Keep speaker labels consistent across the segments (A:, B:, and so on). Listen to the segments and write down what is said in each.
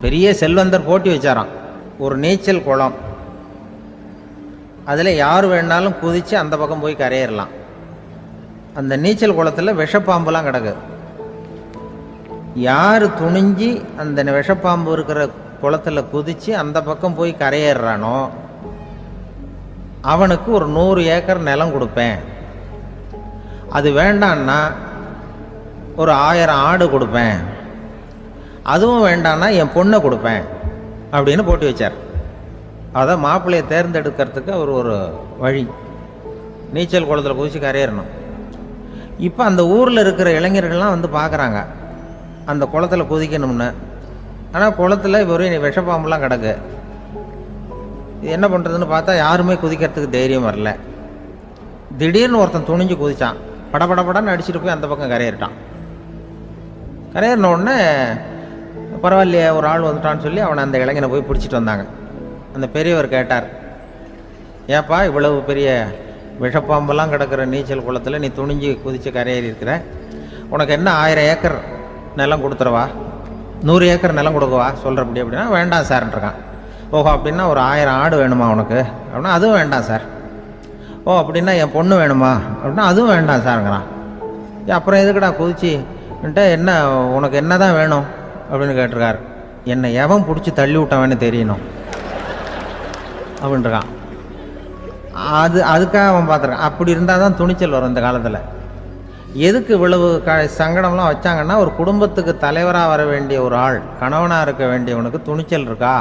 A: பெரிய செல்வந்தர் போட்டி வச்சாராம், ஒரு நீச்சல் குளம், அதில் யார் வேணாலும் குதித்து அந்த பக்கம் போய் கரையேறலாம். அந்த நீச்சல் குளத்தில் விஷப்பாம்புலாம் கிடக்கு. யார் துணிஞ்சு அந்த விஷப்பாம்பு இருக்கிற குளத்தில் குதித்து அந்த பக்கம் போய் கரையேறானோ அவனுக்கு ஒரு 100 ஏக்கர் நிலம் கொடுப்பேன். அது வேண்டான்னா ஒரு 1000 ஆடு கொடுப்பேன். அதுவும் வேண்டான்னா என் பொண்ணை கொடுப்பேன் அப்படின்னு போட்டி வச்சார். அதான் மாப்பிள்ளையை தேர்ந்தெடுக்கிறதுக்கு அவர் ஒரு வழி, நீச்சல் குளத்தில் குதிச்சு கரையேறணும். இப்போ அந்த ஊரில் இருக்கிற இளைஞர்கள்லாம் வந்து பார்க்குறாங்க அந்த குளத்தில் குதிக்கணும்னு. ஆனால் குளத்தில் வெறும் விஷப்பாம்புலாம் கிடக்கு. இது என்ன பண்ணுறதுன்னு பார்த்தா யாருமே குதிக்கிறதுக்கு தைரியம் வரல. திடீர்னு ஒருத்தன் துணிஞ்சு குதிச்சான், படபடப்படன்னு அடிச்சுட்டு போய் அந்த பக்கம் கரையேறிட்டான். கரையேறின உடனே பரவாயில்லையே ஒரு ஆள் வந்துட்டான்னு சொல்லி அவனை அந்த இளைஞனை போய் பிடிச்சிட்டு வந்தாங்க. அந்த பெரியவர் கேட்டார், ஏப்பா இவ்வளவு பெரிய விஷப்பாம்பெல்லாம் கிடக்கிற நீச்சல் குளத்தில் நீ துணிஞ்சு குதித்து கரையேறி இருக்கிற, உனக்கு என்ன 1000 ஏக்கர் நிலம் கொடுத்துருவா, 100 ஏக்கர் நிலம் கொடுக்கவா சொல்கிறப்படி? அப்படின்னா வேண்டாம் சார்ன்றான். ஓஹோ, அப்படின்னா ஒரு 1000 ஆடு வேணுமா உனக்கு அப்படின்னா அதுவும் வேண்டாம் சார். ஓ, அப்படின்னா என் பொண்ணு வேணுமா அப்படின்னா அதுவும் வேண்டாம் சாருங்கிறான். அப்புறம் எதுக்குடா குதிச்சுன்ட்டு என்ன உனக்கு என்ன தான் வேணும் அப்படின்னு கேட்டிருக்கார். என்னை எவன் பிடிச்சி தள்ளி விட்டவன்னு தெரியணும் அப்படின்றான். அதுக்காக அவன் பார்த்துருக்கான். அப்படி இருந்தால் தான் துணிச்சல் வரும் இந்த காலத்தில். எதுக்கு இவ்வளவு சங்கடம்லாம் வச்சாங்கன்னா, ஒரு குடும்பத்துக்கு தலைவராக வர வேண்டிய ஒரு ஆள், கணவனாக இருக்க வேண்டியவனுக்கு துணிச்சல் இருக்கா,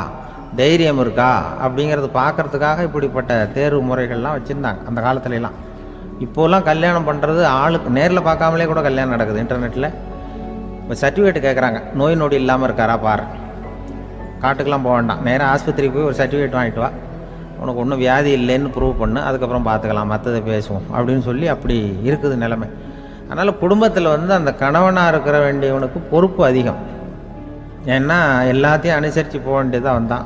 A: தைரியம் இருக்கா அப்படிங்கிறது பார்க்கறதுக்காக இப்படிப்பட்ட தேர்வு முறைகள்லாம் வச்சுருந்தாங்க அந்த காலத்துலலாம். இப்போலாம் கல்யாணம் பண்ணுறது ஆளுக்கு நேரில் பார்க்காமலே கூட கல்யாணம் நடக்குது இன்டர்நெட்டில். இப்போ சர்டிஃபிகேட் கேட்குறாங்க, நோய் நொடி இல்லாமல் இருக்காரா பாரு, காட்டுக்கெலாம் போக வேண்டாம், நேராக ஆஸ்பத்திரிக்கு போய் ஒரு சர்டிஃபிகேட் வாங்கிட்டு வா, உனக்கு ஒன்றும் வியாதி இல்லைன்னு ப்ரூவ் பண்ணு, அதுக்கப்புறம் பார்த்துக்கலாம், மற்றதை பேசுவோம் அப்படின்னு சொல்லி அப்படி இருக்குது நிலைமை. அதனால் குடும்பத்தில் வந்து அந்த கணவனாக இருக்கிற வேண்டியவனுக்கு பொறுப்பு அதிகம். ஏன்னா எல்லாத்தையும் அனுசரித்து போக வேண்டியதாக வந்தான்.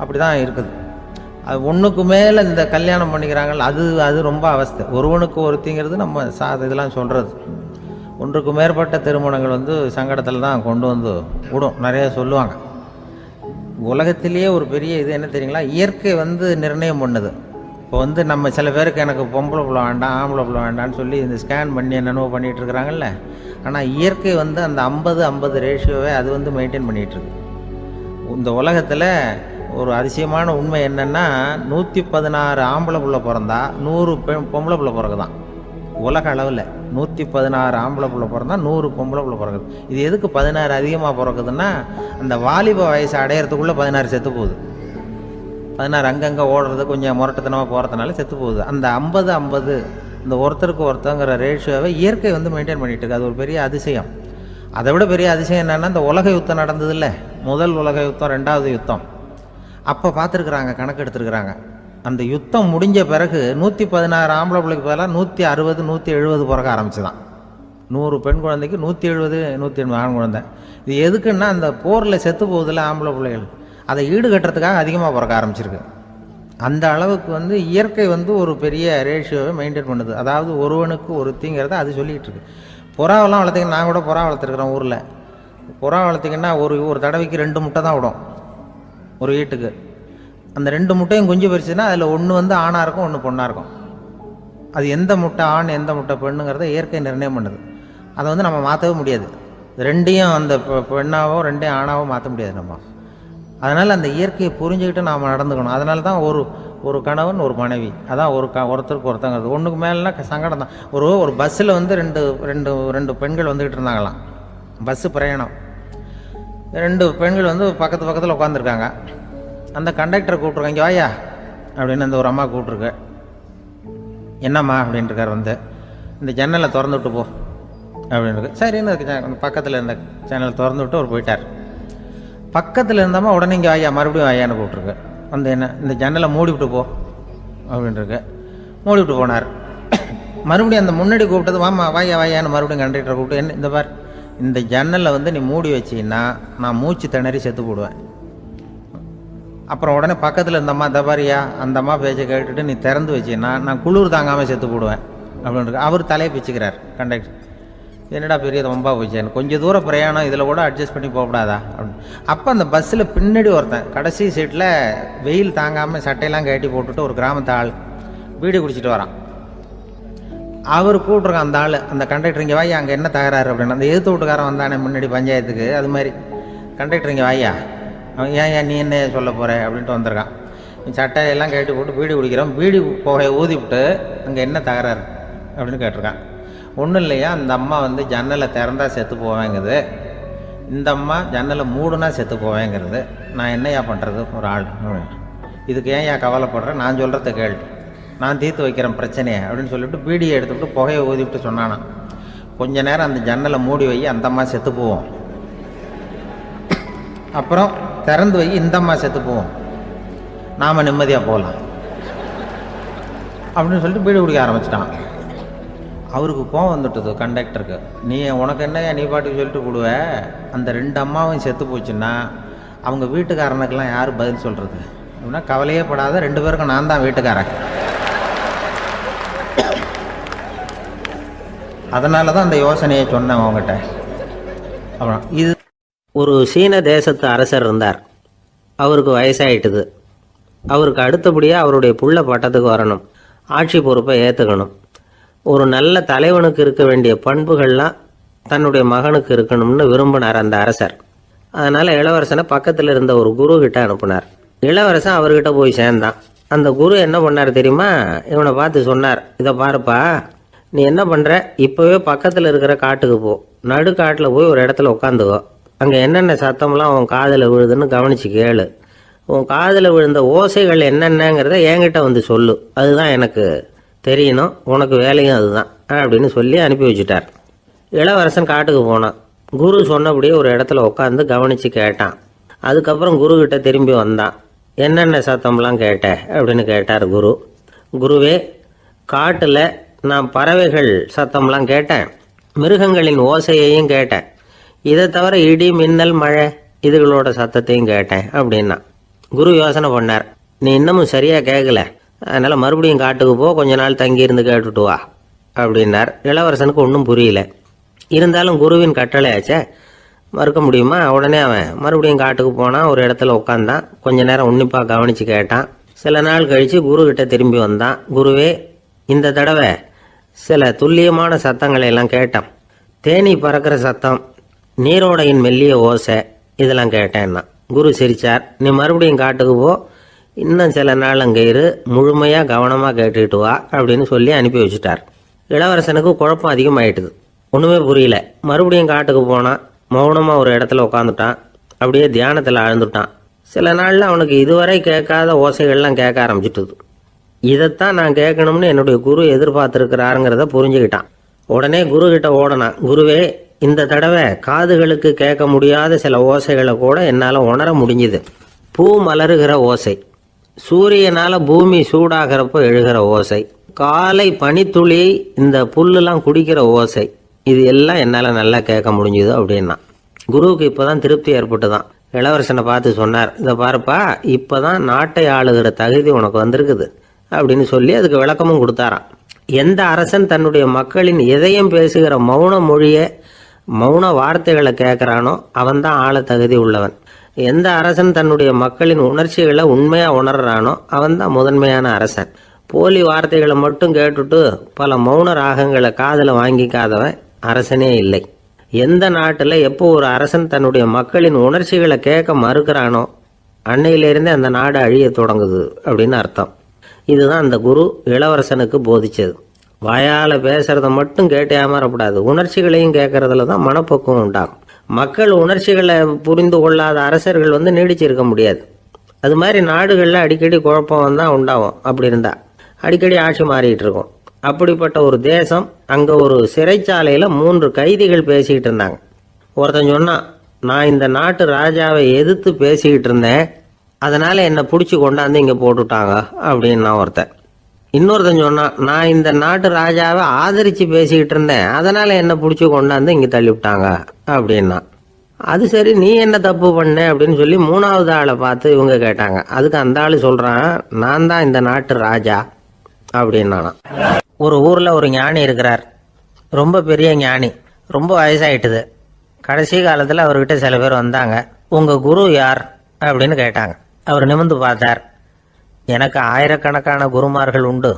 A: அப்படி தான் இருக்குது. அது ஒன்றுக்கு மேலே இந்த கல்யாணம் பண்ணிக்கிறாங்கல்ல, அது ரொம்ப அவஸ்தை. ஒருவனுக்கு ஒருத்திங்கிறது நம்ம இதெல்லாம் சொல்கிறது. ஒன்றுக்கு மேற்பட்ட திருமணங்கள் வந்து சங்கடத்தில் தான் கொண்டு வந்து விடும். நிறைய சொல்லுவாங்க. உலகத்திலேயே ஒரு பெரிய இது என்ன தெரியுங்களா, இயற்கை வந்து நிர்ணயம் பண்ணுது. இப்போ வந்து நம்ம சில பேருக்கு எனக்கு பொம்பளை பிள்ளை வேண்டாம், ஆம்பளை பிள்ளை வேண்டான்னு சொல்லி இந்த ஸ்கேன் பண்ணி என்னென்னவோ பண்ணிகிட்டு இருக்கிறாங்கல்ல. ஆனால் இயற்கை வந்து அந்த 50-50 ரேஷியோவை அது வந்து மெயின்டைன் பண்ணிகிட்ருக்கு. இந்த உலகத்தில் ஒரு அதிசயமான உண்மை என்னென்னா, 116 ஆம்பளை பிள்ளை பிறந்தா 100 பொம்பளை பிள்ளை பிறகுதான். உலக அளவில் 116 ஆம்பளை பிள்ளை பிறந்தா 100 பொம்பளை பிள்ளை பிறகுது. இது எதுக்கு 16 அதிகமாக பிறக்குதுன்னா, அந்த வாலிப வயசு அடையிறதுக்குள்ளே 16 செத்து போகுது. 16 அங்கங்கே ஓடுறது, கொஞ்சம் முரட்டுத்தனமாக போகிறதுனால செத்து போகுது. அந்த 50-50 இந்த ஒருத்தருக்கு ஒருத்தங்கிற ரேஷியோவை இயற்கை வந்து மெயின்டைன் பண்ணிட்டு இருக்கு. அது ஒரு பெரிய அதிசயம். அதை விட பெரிய அதிசயம் என்னென்னா, இந்த உலக யுத்தம் நடந்தது இல்லை, முதல் உலக யுத்தம், 2வது யுத்தம், அப்போ பார்த்துருக்குறாங்க, கணக்கு எடுத்துருக்குறாங்க. அந்த யுத்தம் முடிஞ்ச பிறகு 116 ஆம்பளை பிள்ளைக்கு பதிலாக 160 170 பிறக்க ஆரம்பிச்சுதான். 100 பெண் குழந்தைக்கு 170 180 ஆண் குழந்தை. இது எதுக்குன்னா, அந்த போரில் செத்து போகுதில்ல ஆம்பளை பிள்ளைகள், அதை ஈடுகட்டுறதுக்காக அதிகமாக பிறக்க ஆரம்பிச்சிருக்கு. அந்த அளவுக்கு வந்து இயற்கை வந்து ஒரு பெரிய ரேஷியோவை மெயின்டைன் பண்ணுது. அதாவது ஒருவனுக்கு ஒருத்திங்கிறத அது சொல்லிகிட்டு இருக்கு. புறாவெல்லாம் வளர்த்திங்கன்னா, நான் கூட புறா வளர்த்துருக்குறேன் ஊரில். புறா வளர்த்திங்கன்னா ஒரு தடவைக்கு 2 முட்டை தான் விடும் ஒரு வீட்டுக்கு. அந்த 2 முட்டையும் குஞ்சு பறிச்சுன்னா அதில் ஒன்று வந்து ஆணாக இருக்கும், ஒன்று பொண்ணாக இருக்கும். அது எந்த முட்டை ஆண் எந்த முட்டை பெண்ணுங்கிறத இயற்கை நிர்ணயம் பண்ணுது. அதை வந்து நம்ம மாற்றவே முடியாது. ரெண்டையும் அந்த பெண்ணாவோ 2 ஆணாவோ மாற்ற முடியாது நம்ம. அதனால் அந்த இயற்கையை புரிஞ்சுக்கிட்டு நாம் நடந்துக்கணும். அதனால தான் ஒரு கணவன் ஒரு மனைவி, அதான் ஒருத்தருக்கு ஒருத்தங்கிறது. ஒன்றுக்கு மேலேனா சங்கடம் தான். ஒரு பஸ்ஸில் வந்து ரெண்டு பெண்கள் வந்துக்கிட்டு இருந்தாங்களாம். பஸ்ஸு பிரயாணம். 2 பெண்கள் வந்து பக்கத்தில் உட்காந்துருக்காங்க. அந்த கண்டக்டரை கூப்பிட்ருக்காங்க, இங்கே வாயா அப்படின்னு அந்த ஒரு அம்மா கூப்பிட்ருக்கு. என்னம்மா அப்படின்ட்டுருக்கார். வந்து இந்த ஜன்னலை திறந்து விட்டு போ அப்படின்னு. சரின்னு பக்கத்தில் இருந்த ஜன்னலை திறந்து விட்டு அவர் போயிட்டார். பக்கத்தில் இருந்தம்மா உடனே இங்கே வாயா மறுபடியும் வாயான்னு கூப்பிட்ருக்கு. வந்து என்ன இந்த ஜன்னலை மூடி விட்டு போ அப்படின்ட்டுருக்கு. மூடி விட்டு போனார். மறுபடியும் அந்த முன்னாடி கூப்பிட்டது வாமா வாயான்னு மறுபடியும் கண்டக்டரை கூப்பிட்டு, என்ன இந்த பார், இந்த ஜன்னலை வந்து நீ மூடி வச்சின்னா நான் மூச்சு திணறி செத்து போடுவேன். அப்புறம் உடனே பக்கத்தில் இருந்தம்மா தபாரியா அந்த அம்மா பேச்சை கேட்டுட்டு நீ திறந்து வச்சின்னா நான் குளிர் தாங்காமல் செத்து போடுவேன் அப்படின்ட்டு அவர் தலையை பிச்சுக்கிறார் கண்டக்டர். என்னடா பெரிய ரொம்ப போச்சேன்னு, கொஞ்சம் தூரம் பிரயாணம், இதில் கூட அட்ஜஸ்ட் பண்ணி போகக்கூடாதா அப்படின்னு. அப்போ அந்த பஸ்ஸில் பின்னாடி ஒருத்தன் கடைசி சீட்டில் வெயில் தாங்காமல் சட்டையெல்லாம் கட்டி போட்டுட்டு ஒரு கிராமத்து ஆள் பீடி குடிச்சிட்டு வரான். அவர் கூப்பிட்ருக்கான் அந்த ஆள், அந்த கண்டக்டர் இங்கே வாயா, அங்கே என்ன தகராறு அப்படின்னு. அந்த எதிர்த்து வீட்டுக்காரன் வந்தானே முன்னாடி பஞ்சாயத்துக்கு, அது மாதிரி கண்டக்டர் இங்கே வாயா, அவன் ஏன் நீ என்ன சொல்ல போகிற அப்படின்ட்டு வந்திருக்கான். சட்டையெல்லாம் கட்டி போட்டு பீடி குடிக்கிறோம், பீடி புகையை ஊதி விட்டு அங்கே என்ன தகராறு அப்படின்னு கேட்டிருக்கான். ஒன்றும் இல்லையா, அந்த அம்மா வந்து ஜன்னலை திறந்தா செத்து போவேங்குது, இந்த அம்மா ஜன்னலை மூடுனா செத்து போவேங்கிறது, நான் என்னையா பண்ணுறது ஒரு ஆள், இதுக்கு ஏன் கவலைப்படுறேன், நான் சொல்கிறத கேள்வி, நான் தீர்த்து வைக்கிறேன் பிரச்சனையை அப்படின்னு சொல்லிவிட்டு பீடியை எடுத்துவிட்டு புகையை ஊதிவிட்டு சொன்னானா, கொஞ்ச நேரம் அந்த ஜன்னலை மூடி வை, அந்த அம்மா செத்து போவோம், அப்புறம் திறந்து வை, இந்த அம்மா செத்து போவோம், நாம் நிம்மதியாக போகலாம் அப்படின்னு சொல்லிட்டு பீடி குடிக்க ஆரம்பிச்சிட்டான். அவருக்கு கோவம் வந்துட்டுது கண்டக்டருக்கு, நீ உனக்கு என்னையா நீ பாட்டுக்கு சொல்லிட்டு போடுவ, அந்த 2 அம்மாவும் செத்து போச்சுன்னா அவங்க வீட்டுக்காரனுக்கெல்லாம் யார் பதில் சொல்கிறது அப்படின்னா, கவலையே படாத, 2 பேருக்கும் நான் தான் வீட்டுக்காரன். அதனால தான் அந்த யோசனையை சொன்னேன் அவங்ககிட்ட. அப்புறம் இது
B: ஒரு சீன தேசத்து அரசர் இருந்தார். அவருக்கு வயசாயிட்டுது. அவருக்கு அடுத்தபடியாக அவருடைய புள்ள பட்டத்துக்கு வரணும், ஆட்சி பொறுப்பை ஏற்றுக்கணும். ஒரு நல்ல தலைவனுக்கு இருக்க வேண்டிய பண்புகள்லாம் தன்னுடைய மகனுக்கு இருக்கணும்னு விரும்பினார் அந்த அரசர். அதனால் இளவரசனை பக்கத்தில் இருந்த ஒரு குரு கிட்ட அனுப்புனார். இளவரசன் அவர்கிட்ட போய் சேர்ந்தான். அந்த குரு என்ன பண்ணார் தெரியுமா, இவனை பார்த்து சொன்னார், இதை பாருப்பா, நீ என்ன பண்ணுற, இப்போவே பக்கத்தில் இருக்கிற காட்டுக்கு போ, நடுக்காட்டில் போய் ஒரு இடத்துல உட்காந்துக்கோ, அங்கே என்னென்ன சத்தம்லாம் உன் காதில் விழுதுன்னு கவனித்து கேளு, உன் காதில் விழுந்த ஓசைகள் என்னென்னங்கிறத என்கிட்ட வந்து சொல்லு, அதுதான் எனக்கு தெரியணும், உனக்கு வேலையும் அதுதான் அப்படின்னு சொல்லி அனுப்பி வச்சுட்டார். இளவரசன் காட்டுக்கு போனான். குரு சொன்னபடியே ஒரு இடத்துல உட்காந்து கவனித்து கேட்டான். அதுக்கப்புறம் குரு கிட்ட திரும்பி வந்தான். என்னென்ன சத்தம்லாம் கேட்ட அப்படின்னு கேட்டார் குரு. குருவே, காட்டில் நான் பறவைகள் சத்தம்லாம் கேட்டேன், மிருகங்களின் ஓசையையும் கேட்டேன், இதை தவிர இடி மின்னல் மழை இதுகளோட சத்தத்தையும் கேட்டேன் அப்படின்னா. குரு யோசனை பண்ணார், நீ இன்னமும் சரியாக கேட்கல, அதனால் மறுபடியும் காட்டுக்கு போ, கொஞ்ச நாள் தங்கியிருந்து கேட்டுட்டு வா அப்படின்னார். இளவரசனுக்கு ஒன்றும் புரியல. இருந்தாலும் குருவின் கட்டளையாச்சே, மறுக்க முடியுமா? உடனே அவன் மறுபடியும் காட்டுக்கு போனான். ஒரு இடத்துல உட்காந்தான். கொஞ்ச நேரம் உன்னிப்பாக கவனித்து கேட்டான். சில நாள் கழித்து குரு கிட்ட திரும்பி வந்தான். குருவே, இந்த தடவை சில துல்லியமான சத்தங்களை எல்லாம் கேட்டான். தேனி பறக்கிற சத்தம், நீரோடையின் மெல்லிய ஓசை, இதெல்லாம் கேட்டேன்னா. குரு சிரிச்சார். நீ மறுபடியும் காட்டுக்கு போ, இன்னும் சில நாள் அங்கே இரு, முழுமையாக கவனமாக கேட்டுக்கிட்டு வா அப்படின்னு சொல்லி அனுப்பி வச்சுட்டார். இளவரசனுக்கு குழப்பம் அதிகமாயிட்டுது. ஒன்றுமே புரியல. மறுபடியும் காட்டுக்கு போனான். மௌனமாக ஒரு இடத்துல உட்காந்துட்டான். அப்படியே தியானத்தில் ஆழ்ந்துட்டான். சில நாளில் அவனுக்கு இதுவரை கேட்காத ஓசைகள்லாம் கேட்க ஆரம்பிச்சிட்டுது. இதைத்தான் நான் கேட்கணும்னு என்னுடைய குரு எதிர்பார்த்துருக்கிறாருங்கிறத புரிஞ்சுக்கிட்டான். உடனே குரு கிட்ட ஓடனான். குருவே, இந்த தடவை காதுகளுக்கு கேட்க முடியாத சில ஓசைகளை கூட என்னால் உணர முடிஞ்சுது. பூ மலருகிற ஓசை, சூரியனால் பூமி சூடாகிறப்போ எழுகிற ஓசை, காலை பனித்துளி இந்த புல்லுலாம் குடிக்கிற ஓசை, இது எல்லாம் என்னால் நல்லா கேட்க முடிஞ்சுது அப்படின்னா. குருவுக்கு இப்போ தான் திருப்தி ஏற்பட்டு தான் இளவரசனை பார்த்து சொன்னார், இதை பாருப்பா, இப்போ தான் நாட்டை ஆளுகிற தகுதி உனக்கு வந்திருக்குது அப்படின்னு சொல்லி அதுக்கு விளக்கமும் கொடுத்தாராம். எந்த அரசன் தன்னுடைய மக்களின் இதயம் பேசுகிற மௌன மொழியை, மௌன வார்த்தைகளை கேட்குறானோ அவன் தான் ஆள தகுதி உள்ளவன். எந்த அரசன் தன்னுடைய மக்களின் உணர்ச்சிகளை உண்மையாக உணர்றானோ அவன் தான் முதன்மையான அரசன். போலி வார்த்தைகளை மட்டும் கேட்டுட்டு பல மௌன ராகங்களை காதில் வாங்கிக்காதவன் அரசனே இல்லை. எந்த நாட்டில் எப்போ ஒரு அரசன் தன்னுடைய மக்களின் உணர்ச்சிகளை கேட்க மறுக்கிறானோ அன்னையிலிருந்தே அந்த நாடு அழிய தொடங்குது அப்படின்னு அர்த்தம். இதுதான் அந்த குரு இளவரசனுக்கு போதிச்சது. வாயால் பேசுறத மட்டும் கேட்டு ஏமாறக்கூடாது, உணர்ச்சிகளையும் கேட்கறதுல தான் மனப்பக்குவம் உண்டாகும். மக்கள் உணர்ச்சிகளை புரிந்து கொள்ளாத அரசர்கள் நீடிச்சிருக்க முடியாது. அது மாதிரி நாடுகளில் அடிக்கடி குழப்பம் தான் உண்டாகும். அப்படி இருந்தால் அடிக்கடி ஆட்சி மாறிக்கிட்டு இருக்கும். அப்படிப்பட்ட ஒரு தேசம், அங்கே ஒரு சிறைச்சாலையில் 3 கைதிகள் பேசிக்கிட்டு இருந்தாங்க. ஒருத்தன் சொன்னான், நான் இந்த நாட்டு ராஜாவை எதிர்த்து பேசிக்கிட்டு இருந்தேன், அதனால் என்னை பிடிச்சி கொண்டாந்து இங்கே போட்டுட்டாங்க அப்படின்னா ஒருத்தன். இன்னொருத்தன் சொன்னான், நான் இந்த நாட்டு ராஜாவை ஆதரித்து பேசிக்கிட்டு இருந்தேன், அதனால் என்னை பிடிச்சி கொண்டாந்து இங்கே தள்ளிவிட்டாங்க அப்படின்னா. அது சரி, நீ என்ன தப்பு பண்ண அப்படின்னு சொல்லி 3வது ஆளை பார்த்து இவங்க கேட்டாங்க. அதுக்கு அந்த ஆள் சொல்கிறான், நான் தான் இந்த நாட்டு ராஜா அப்படின்னா. ஒரு ஊரில் ஒரு ஞானி இருக்கிறார், ரொம்ப பெரிய ஞானி. ரொம்ப வயசாயிட்டுது. கடைசி காலத்தில் அவர்கிட்ட சில பேர் வந்தாங்க. உங்கள் குரு யார் அப்படின்னு கேட்டாங்க. அவர் நிமிர்ந்து பார்த்தார். எனக்கு ஆயிரக்கணக்கான குருமார்கள் உண்டு.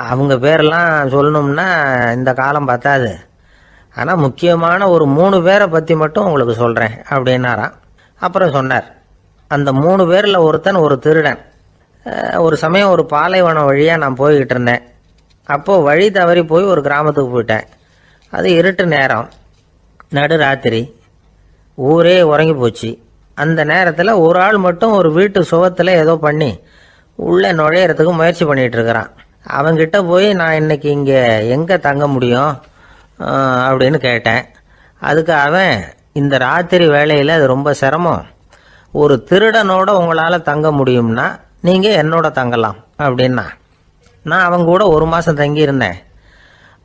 B: அவங்க பேரெல்லாம் சொல்லணும்னா இந்த காலம் பத்தாது. ஆனால் முக்கியமான ஒரு 3 பேரை பற்றி மட்டும் உங்களுக்கு சொல்கிறேன் அப்படின்னாராம். அப்புறம் சொன்னார், அந்த 3 பேரில் ஒருத்தன் ஒரு திருடன். ஒரு சமயம் ஒரு பாலைவனம் வழியாக நான் போய்கிட்டு இருந்தேன். அப்போது வழி தவறி போய் ஒரு கிராமத்துக்கு போயிட்டேன். அது இருட்டு நேரம், நடு ராத்திரி, ஊரே உறங்கி போச்சு. அந்த நேரத்தில் ஒரு ஆள் மட்டும் ஒரு வீட்டு சுவத்தில் ஏதோ பண்ணி உள்ளே நுழையிறதுக்கு முயற்சி பண்ணிகிட்டு இருக்கிறான். அவங்கிட்ட போய் நான் இன்னைக்கு இங்கே எங்கே தங்க முடியும் அப்படின்னு கேட்டேன். அதுக்கு அவன், இந்த ராத்திரி வேளையில் அது ரொம்ப சிரமம், ஒரு திருடனோட உங்களால் தங்க முடியும்னா நீங்கள் என்னோட தங்கலாம் அப்படின்னா. நான் அவங்க கூட 1 மாதம் தங்கியிருந்தேன்.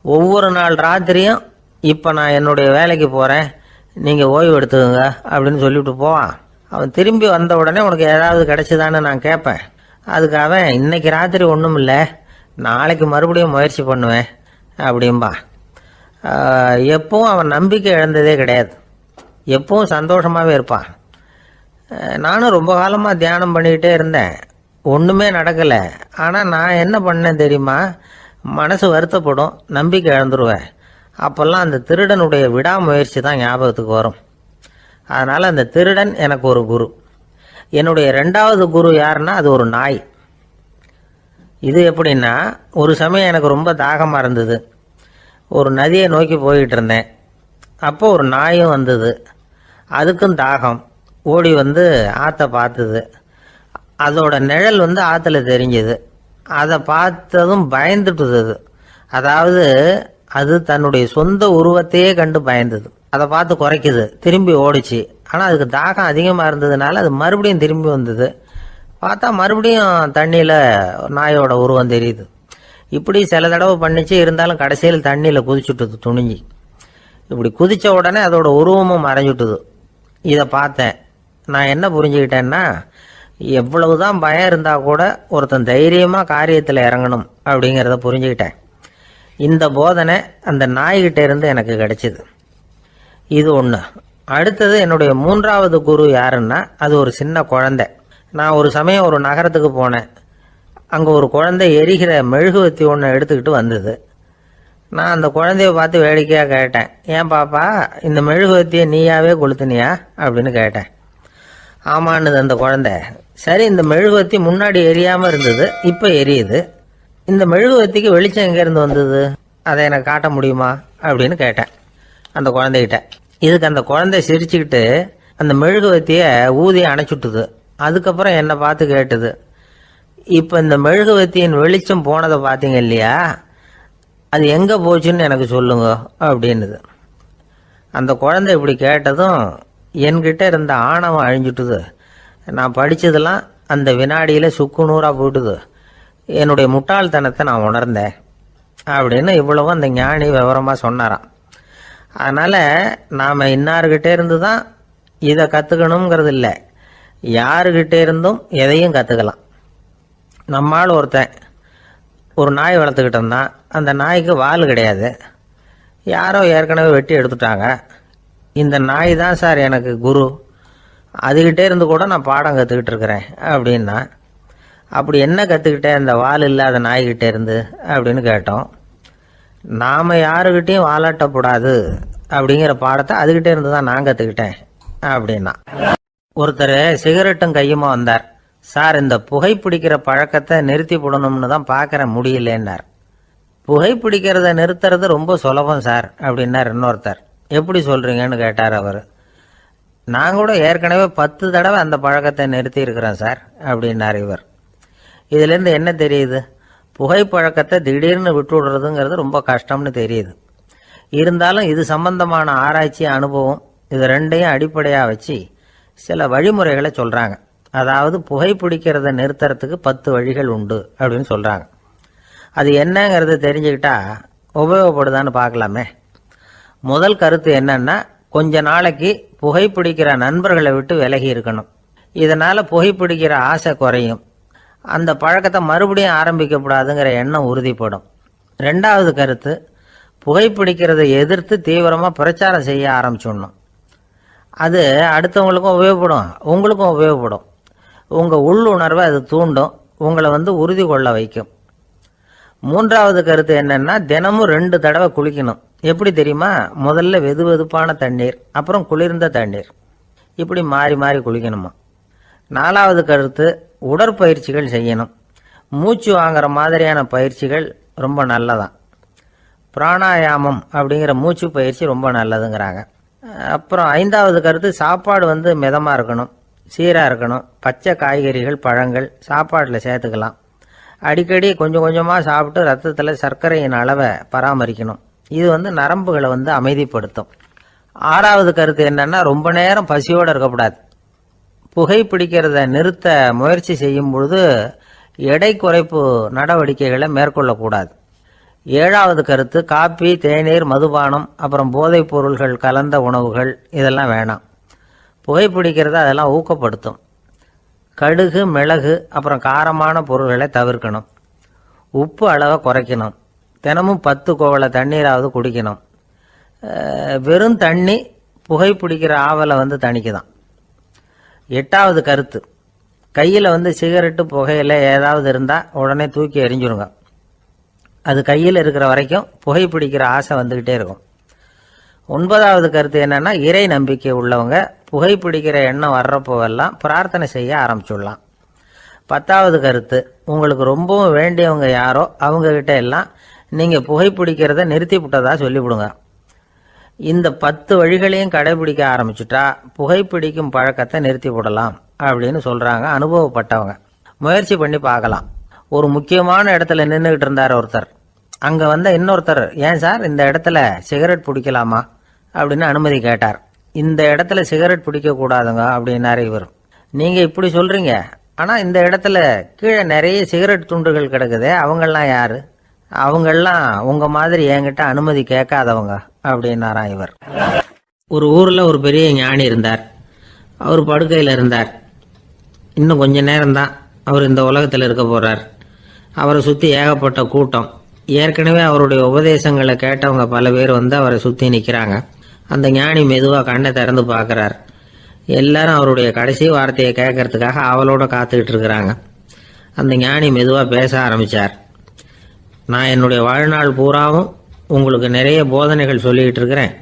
B: ஒவ்வொரு நாள் ராத்திரியும் இப்போ நான் என்னுடைய வேலைக்கு போகிறேன், நீங்கள் ஓய்வு எடுத்துக்கோங்க அப்படின்னு சொல்லிவிட்டு போவான். அவன் திரும்பி வந்த உடனே உனக்கு ஏதாவது கிடைச்சிதான்னு நான் கேட்பேன். அதுக்கு அவன், இன்னைக்கு ராத்திரி ஒன்றும் இல்லை, நாளைக்கு மறுபடியும் முயற்சி பண்ணுவேன் அப்படின்பா. எப்பவும் அவன் நம்பிக்கை இழந்ததே கிடையாது. எப்பவும் சந்தோஷமாகவே இருப்பான். நானும் ரொம்ப காலமாக தியானம் பண்ணிக்கிட்டே இருந்தேன். ஒன்றுமே நடக்கலை. ஆனால் நான் என்ன பண்ணேன் தெரியுமா? மனசு வருத்தப்படும், நம்பிக்கை இழந்துருவேன். அப்போல்லாம் அந்த திருடனுடைய விடாமுயற்சி தான் ஞாபகத்துக்கு வரும். அதனால் அந்த திருடன் எனக்கு ஒரு குரு. என்னுடைய 2வது குரு யாருன்னா அது ஒரு நாய். இது எப்படின்னா, ஒரு சமயம் எனக்கு ரொம்ப தாகமாக இருந்தது. ஒரு நதியை நோக்கி போய்கிட்டு இருந்தேன். அப்போ ஒரு நாயும் வந்தது. அதுக்கும் தாகம். ஓடி வந்து ஆற்றை பார்த்தது. அதோட நிழல் வந்து ஆற்றுல தெரிஞ்சது. அதை பார்த்ததும் பயந்துட்டுது. அதாவது அது தன்னுடைய சொந்த உருவத்தையே கண்டு பயந்தது. அதை பார்த்து குறைக்குது, திரும்பி ஓடிச்சு. ஆனால் அதுக்கு தாகம் அதிகமாக இருந்ததுனால அது மறுபடியும் திரும்பி வந்தது. பார்த்தா மறுபடியும் தண்ணியில் நாயோட உருவம் தெரியுது. இப்படி சில தடவை பண்ணிச்சு. இருந்தாலும் கடைசியில் தண்ணியில் குதிச்சுட்டுது துணிஞ்சி. இப்படி குதித்த உடனே அதோட உருவமும் மறைஞ்சுட்டுது. இதை பார்த்தேன். நான் என்ன புரிஞ்சுக்கிட்டேன்னா, எவ்வளவுதான் பயம் இருந்தால் கூட ஒருத்தன் தைரியமாக காரியத்தில் இறங்கணும் அப்படிங்கிறத புரிஞ்சுக்கிட்டேன். இந்த போதனை அந்த நாய்கிட்ட இருந்து எனக்கு கிடைச்சிது. இது ஒன்று. அடுத்தது என்னுடைய 3வது குரு யாருன்னா அது ஒரு சின்ன குழந்தை. நான் ஒரு சமயம் ஒரு நகரத்துக்கு போனேன். அங்கே ஒரு குழந்தை எரிகிற மெழுகுவத்தி ஒன்று எடுத்துக்கிட்டு வந்தது. நான் அந்த குழந்தைய பார்த்து வேடிக்கையாக கேட்டேன், ஏன் பாப்பா இந்த மெழுகுவத்தியை நீயாவே கொளுத்துனியா அப்படின்னு கேட்டேன். ஆமான்னுது அந்த குழந்தை. சரி, இந்த மெழுகுவத்தி முன்னாடி எரியாமல் இருந்தது, இப்போ எரியுது. இந்த மெழுகுவத்திக்கு வெளிச்சம் எங்கேருந்து வந்தது, அதை எனக்கு காட்ட முடியுமா அப்படின்னு கேட்டேன் அந்த குழந்தைகிட்ட. இதுக்கு அந்த குழந்தை சிரிச்சுக்கிட்டு அந்த மெழுகுவத்தியை ஊதி அணைச்சுட்டுது. அதுக்கப்புறம் என்னை பார்த்து கேட்டுது, இப்போ இந்த மெழுகுவத்தியின் வெளிச்சம் போனதை பார்த்தீங்க இல்லையா, அது எங்கே போச்சுன்னு எனக்கு சொல்லுங்க அப்படின்னுது. அந்த குழந்தை இப்படி கேட்டதும் என்கிட்ட இருந்த ஆணவம் அழிஞ்சுட்டுது. நான் படித்ததெல்லாம் அந்த வினாடியில் சுக்கு நூறாக போயிட்டுது. என்னுடைய முட்டாள்தனத்தை நான் உணர்ந்தேன் அப்படின்னு இவ்வளவும் அந்த ஞானி விவரமாக சொன்னாராம். அதனால் நாம் இன்னார்கிட்டே இருந்து தான் இதை கற்றுக்கணுங்கிறது இல்லை, யாருக்கிட்டே இருந்தும் எதையும் கற்றுக்கலாம். நம்மால் ஒருத்தன் ஒரு நாய் வளர்த்துக்கிட்டு இருந்தான். அந்த நாய்க்கு வால் கிடையாது. யாரோ ஏற்கனவே வெட்டி எடுத்துட்டாங்க. இந்த நாய் தான் சார் எனக்கு குரு, அதுகிட்டே இருந்து கூட நான் பாடம் கற்றுக்கிட்டு இருக்கிறேன் அப்படின்னா. அப்படி என்ன கற்றுக்கிட்டேன் இந்த வால் இல்லாத நாய்கிட்டே இருந்து அப்படின்னு கேட்டோம். நாம் யாருக்கிட்டையும் வாலாட்டக்கூடாது அப்படிங்கிற பாடத்தை அதுகிட்டே இருந்து தான் நான் கற்றுக்கிட்டேன் அப்படின்னா. ஒருத்தர் சிகரெட்டும் கையுமா வந்தார். சார், இந்த புகைப்பிடிக்கிற பழக்கத்தை நிறுத்தி போடணும்னு தான் பார்க்குறேன், முடியலன்னார். புகைப்பிடிக்கிறத நிறுத்துறது ரொம்ப சுலபம் சார் அப்படின்னார் இன்னொருத்தர். எப்படி சொல்கிறீங்கன்னு கேட்டார் அவர். நான் கூட ஏற்கனவே 10 தடவை அந்த பழக்கத்தை நிறுத்தி இருக்கிறேன் சார் அப்படின்னார் இவர். இதுலேருந்து என்ன தெரியுது? புகைப்பழக்கத்தை திடீர்னு விட்டு விடுறதுங்கிறது ரொம்ப கஷ்டம்னு தெரியுது. இருந்தாலும் இது சம்பந்தமான ஆராய்ச்சி, அனுபவம், இது ரெண்டையும் அடிப்படையாக வச்சு சில வழிமுறைகளை சொல்கிறாங்க. அதாவது புகைப்பிடிக்கிறத நிறுத்துறதுக்கு 10 வழிகள் உண்டு அப்படின்னு சொல்கிறாங்க. அது என்னங்கிறத தெரிஞ்சுக்கிட்டா உபயோகப்படுதான்னு பார்க்கலாமே. முதல் கருத்து என்னன்னா, கொஞ்ச நாளைக்கு புகைப்பிடிக்கிற நண்பர்களை விட்டு விலகி இருக்கணும். இதனால் புகைப்பிடிக்கிற ஆசை குறையும். அந்த பழக்கத்தை மறுபடியும் ஆரம்பிக்கப்படாதுங்கிற எண்ணம் உறுதிப்படும். 2வது கருத்து, புகைப்பிடிக்கிறதை எதிர்த்து தீவிரமாக பிரச்சாரம் செய்ய ஆரம்பிச்சிடணும். அது அடுத்தவங்களுக்கும் உபயோகப்படும், உங்களுக்கும் உபயோகப்படும். உங்கள் உள்ளுணர்வை அது தூண்டும், உங்களை உறுதி கொள்ள வைக்கும். மூன்றாவது கருத்து என்னன்னா, தினமும் 2 தடவை குளிக்கணும். எப்படி தெரியுமா? முதல்ல வெது வெதுப்பான தண்ணீர், அப்புறம் குளிர்ந்த தண்ணீர், இப்படி மாறி மாறி குளிக்கணுமா. 4வது கருத்து, உடற்பயிற்சிகள் செய்யணும். மூச்சு வாங்குற மாதிரியான பயிற்சிகள் ரொம்ப நல்லதான். பிராணாயாமம் அப்படிங்கிற மூச்சு பயிற்சி ரொம்ப நல்லதுங்கிறாங்க. அப்புறம் 5வது கருத்து, சாப்பாடு மிதமாக இருக்கணும், சீராக இருக்கணும். பச்சை காய்கறிகள், பழங்கள் சாப்பாட்டில் சேர்த்துக்கலாம். அடிக்கடி கொஞ்சம் கொஞ்சமாக சாப்பிட்டு ரத்தத்தில் சர்க்கரையின் அளவை பராமரிக்கணும். இது நரம்புகளை அமைதிப்படுத்தும். 6வது கருத்து என்னன்னா, ரொம்ப நேரம் பசியோடு இருக்கக்கூடாது. புகைப்பிடிக்கிறத நிறுத்த முயற்சி செய்யும் பொழுது எடை குறைப்பு நடவடிக்கைகளை மேற்கொள்ளக்கூடாது. 7வது கருத்து, காப்பி, தேநீர், மதுபானம், அப்புறம் போதைப் பொருள்கள் கலந்த உணவுகள் இதெல்லாம் வேணாம். புகைப்பிடிக்கிறத அதெல்லாம் ஊக்கப்படுத்தும். கடுகு, மிளகு, அப்புறம் காரமான பொருள்களை தவிர்க்கணும். உப்பு அளவை குறைக்கணும். தினமும் 10 கோவள தண்ணீராவது குடிக்கணும். வெறும் தண்ணி புகைப்பிடிக்கிற ஆவலை தணிக்குதான். 8வது கருத்து, கையில் சிகரெட்டு, புகையில ஏதாவது இருந்தால் உடனே தூக்கி எறிஞ்சிருங்க. அது கையில் இருக்கிற வரைக்கும் புகைப்பிடிக்கிற ஆசை வந்துக்கிட்டே இருக்கும். 9வது கருத்து என்னன்னா, இறை நம்பிக்கை உள்ளவங்க புகைப்பிடிக்கிற எண்ணம் வர்றப்போவெல்லாம் பிரார்த்தனை செய்ய ஆரம்பிச்சுடலாம். 10வது கருத்து, உங்களுக்கு ரொம்பவும் வேண்டியவங்க யாரோ அவங்கக்கிட்ட எல்லாம் நீங்கள் புகைப்பிடிக்கிறத நிறுத்தி விட்டதா சொல்லிவிடுங்க. இந்த 10 வழிகளையும் கடைபிடிக்க ஆரம்பிச்சுட்டா புகைப்பிடிக்கும் பழக்கத்தை நிறுத்தி விடலாம் அப்படின்னு சொல்கிறாங்க அனுபவப்பட்டவங்க. முயற்சி பண்ணி பார்க்கலாம். ஒரு முக்கியமான இடத்துல நின்றுக்கிட்டு இருந்தார் ஒருத்தர். அங்கே இன்னொருத்தர், ஏன் சார் இந்த இடத்துல சிகரெட் பிடிக்கலாமா அப்படின்னு அனுமதி கேட்டார். இந்த இடத்துல சிகரெட் பிடிக்கக்கூடாதுங்க அப்படின்னாரு இவர். நீங்கள் இப்படி சொல்கிறீங்க, ஆனால் இந்த இடத்துல கீழே நிறைய சிகரெட் துண்டுகள் கிடக்குதே, அவங்கெல்லாம் யார்? அவங்கெல்லாம் உங்கள் மாதிரி என்கிட்ட அனுமதி கேட்காதவங்க அப்படின்னாராம் இவர். ஒரு ஊரில் ஒரு பெரிய ஞானி இருந்தார். அவர் படுக்கையில் இருந்தார். இன்னும் கொஞ்ச நேரம்தான் அவர் இந்த உலகத்தில் இருக்க போகிறார். அவரை சுற்றி ஏகப்பட்ட கூட்டம். ஏற்கனவே அவருடைய உபதேசங்களை கேட்டவங்க பல பேர் அவரை சுற்றி நிற்கிறாங்க. அந்த ஞானி மெதுவாக கண்ணை திறந்து பார்க்குறார். எல்லாரும் அவருடைய கடைசி வார்த்தையை கேட்கறதுக்காக அவளோட காத்துக்கிட்டு இருக்கிறாங்க. அந்த ஞானி மெதுவாக பேச ஆரம்பித்தார். நான் என்னுடைய வாழ்நாள் பூராவும் உங்களுக்கு நிறைய போதனைகள் சொல்லிக்கிட்டு இருக்கிறேன்.